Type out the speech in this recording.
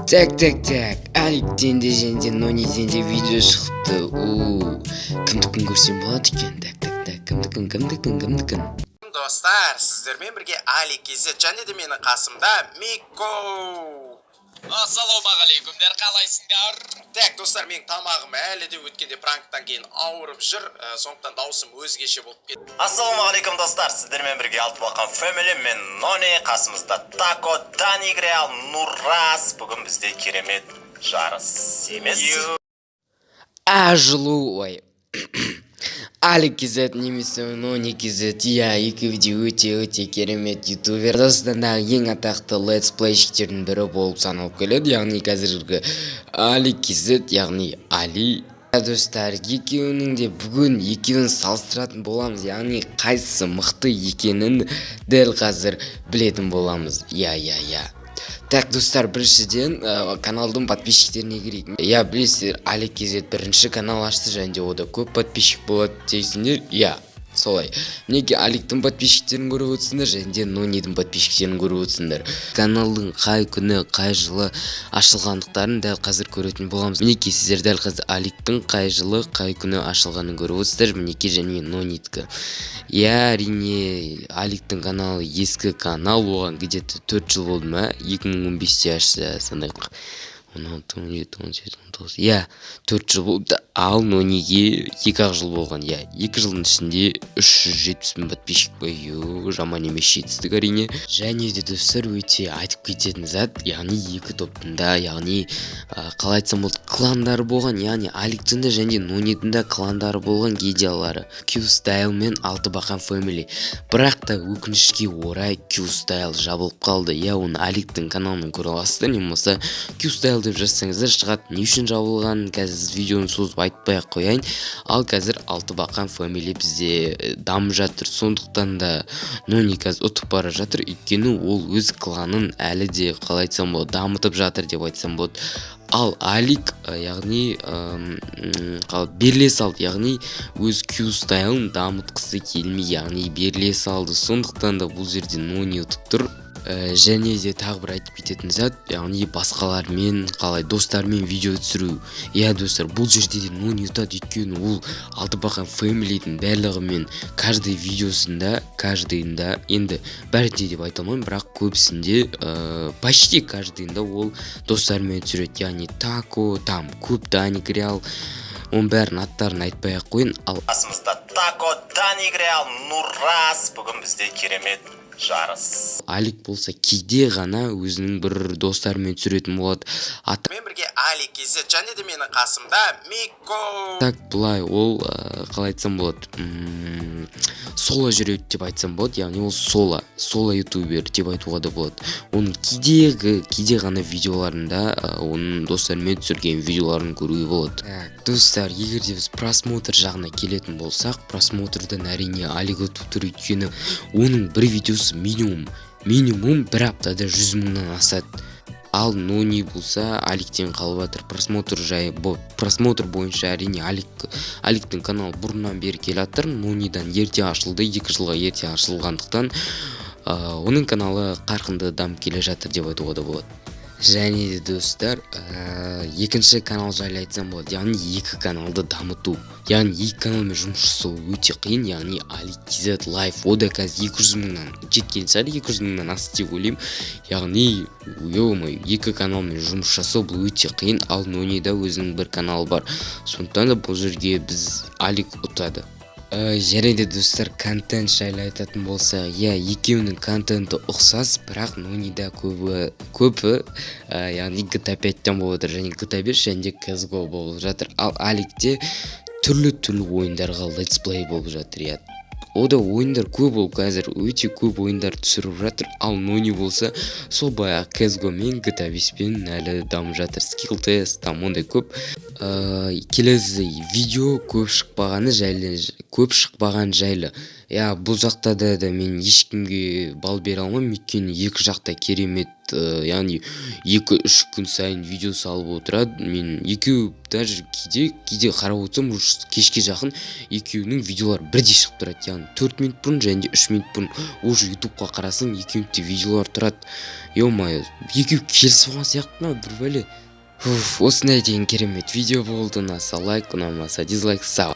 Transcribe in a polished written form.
Так. Аликтен де және Нониден де видео шықты. Кімдікін көрсем болады екен? Так. Кімдікін? Достар, сіздермен бірге Али кезет және де менің қасымда Мико. Ассалаумағалейкумдер, қалайсыңдар? Так, достар, менің тамағым әлі де өткенде пранктан кейін ауырып жүр, сондықтан даусым өзгеше болып кетті. Ассалаумағалейкум достар, сіздермен бірге Алтыбақан фэмили, мен Нони, қасымызда Тако, Дани Греал, Нурас. Бүгін бізде керемет жарыс емес. Жылу, ой. Али кезет немесе Нони кезет, екеуі өте керемет ютубер. Қазақстандағы ең атақты летсплейшіктердің бірі болып саналып келеді. Яғни қазіргі Али кезет, яғни Али. Достар, екеуінің де бүгін екеуін салыстыратын боламыз. Яғни қайсысы мықты екенін дәл қазір білетін боламыз. Так, достар, біріншіден каналдың подписчиктеріне керейік. Білесіздер, Али кезет бірінші канал ашты, және де ода көп подписчик болады дейсіңдер. Солай. Мінеке Аликтің подписчиктерін көріп өтсіңдер, және де Нонидың подписчиктерін көріп өтсіңдер. Каналдың қай күні, қай жылы ашылғандықтарын дәл қазір көретін боламыз. Мінеке сіздер дәл қазір Аликтің қай жылы, қай күні ашылғанын көріп өтсіңдер. Мінеке және Нонидкі. Әрине, Аликтің каналы ескі канал, оған где-то 4 жыл болды ма? 2015-те ашса, сандайық. 16, 17, 18, 19. 4 жыл болды. Ал Нониге 2 жыл болған. 2 жылдың ішінде 370 000 подписчик қой. Жаман емес жетістік әрине. Және де достар, өте айтып кететін зат, яғни екі топтында, яғни қалай айтсам болды, кландары болған. Яғни Аликтің де және Нонидың да кландары болған гидиялары. Q-Style мен Алтыбақан Family. Бірақ та өкінішке орай Q-Style жабылып қалды. Оны Аликтің каналының көре аласыздар, не болмаса Q-Style деп жазсаңыздар шығады. Не үшін жабылғанын қазір видеоны созып айтпай қояйын. Ал қазір Алтыбақан Family бізде дамып жатыр. Сондықтан да Нони қазір ұтып бара жатыр. Өйткені ол өз кланын әлі де қалай айтсам болады, дамытып жатыр деп айтсам болады. Ал Алик, яғни беріле салды, яғни өз Q-Style'ын дамытқысы келмей, яғни беріле салды. Сондықтан да бұл жерде Нони ұтып тұр. Және де тағы бір айтып кететін зат, яғни басқалармен, қалай достармен видео түсіру. Достар, бұл жерде де Нони ұтады, өйткені ол Алтыбақан Family-дің барлығымен каждый видеосында, енді бәрінде деп айта алмаймын, бірақ көбісінде, почти каждыйында ол достармен түсіреді. Яғни Тако, там көп Дани Греал, оның бәрін аттарын айтпай-ақ қойын. Ал Қасымызда Тако, Дани Греал, Нурас. Бүгін бізде керемет жарыс. Алик болса кейде ғана өзінің бір достарымен түсіретін болады. Мен бірге Али кезет және де менің қасымда Мико. Так, бұлай ол қалай айтсам болады, соло жүреді деп айтсам болады. Яғни ол соло ютубер деп айтуға да болады. Оның кейде ғана видеоларында оның достарымен түсірген видеоларын көруге болады. Так, достар, егер де біз просмотр жағына келетін болсақ, просмотрдан әрине Алик ұтып тұр, өйткені оның бір видеосы минимум бір аптада 100 000-нан асады. Ал Нони болса Аликтен қалып жатыр. Просмотр бойынша әрине Аликтің каналы бұрыннан бері келе жатыр. Нонидан ерте ашылды, 2 жылға ерте ашылғандықтан оның каналы қарқынды дамып келе жатыр деп айтуға да болады. Және де достар, екінші канал жайлы айтсам болады, яғни екі каналды дамыту. Яғни екі каналмен жұмыс жасау өте қиын, яғни Али кезет лайф, ода қазір 200 000-нан жеткен сәл, 200 000-нан асты деп ойлаймын. Яғни, екі каналмен жұмыс жасау бұл өте қиын, ал Нонида өзінің бір каналы бар. Сондықтан да бұл жерге біз Алик ұтады. Және де достар, контент жайлы айтатын болса, екеуінің контенті ұқсас, бірақ Нонида көбі, яғни GTA 5-тен болып жатыр, және GTA 5 және де CSGO болып жатыр. Ал Аликте түрлі ойындарға летсплей болып жатыр. Ода ойындар көп болып, қазір өте көп ойындар түсіріп жатыр. Ал Нони болса, сол баяғы CSGO мен GTA 5-пен әлі дамып жатыр. Skill тест, там ондай көп. Келесі видео көп шықпаған жайлы бул жакта да мен эчкимге бал бере алмайм, өйткені екі жақта керемет, яғни 2-3 күн сайын видео салып отырады. Мен екеуі даже кейде қарап отырсам, кешке жақын екеуінің видеолары бірдей шығып тұрады. Яғни 4 минут бұрын және де 3 минут бұрын уже ютубқа қарасаң екеуінде де видеолар тұрады. Ё-моё, екеуі келісіп алған сияқты ма, бір бәле. Осындай деген керемет видео болды. Ұнаса лайк, ұнамаса дизлайк. Сау.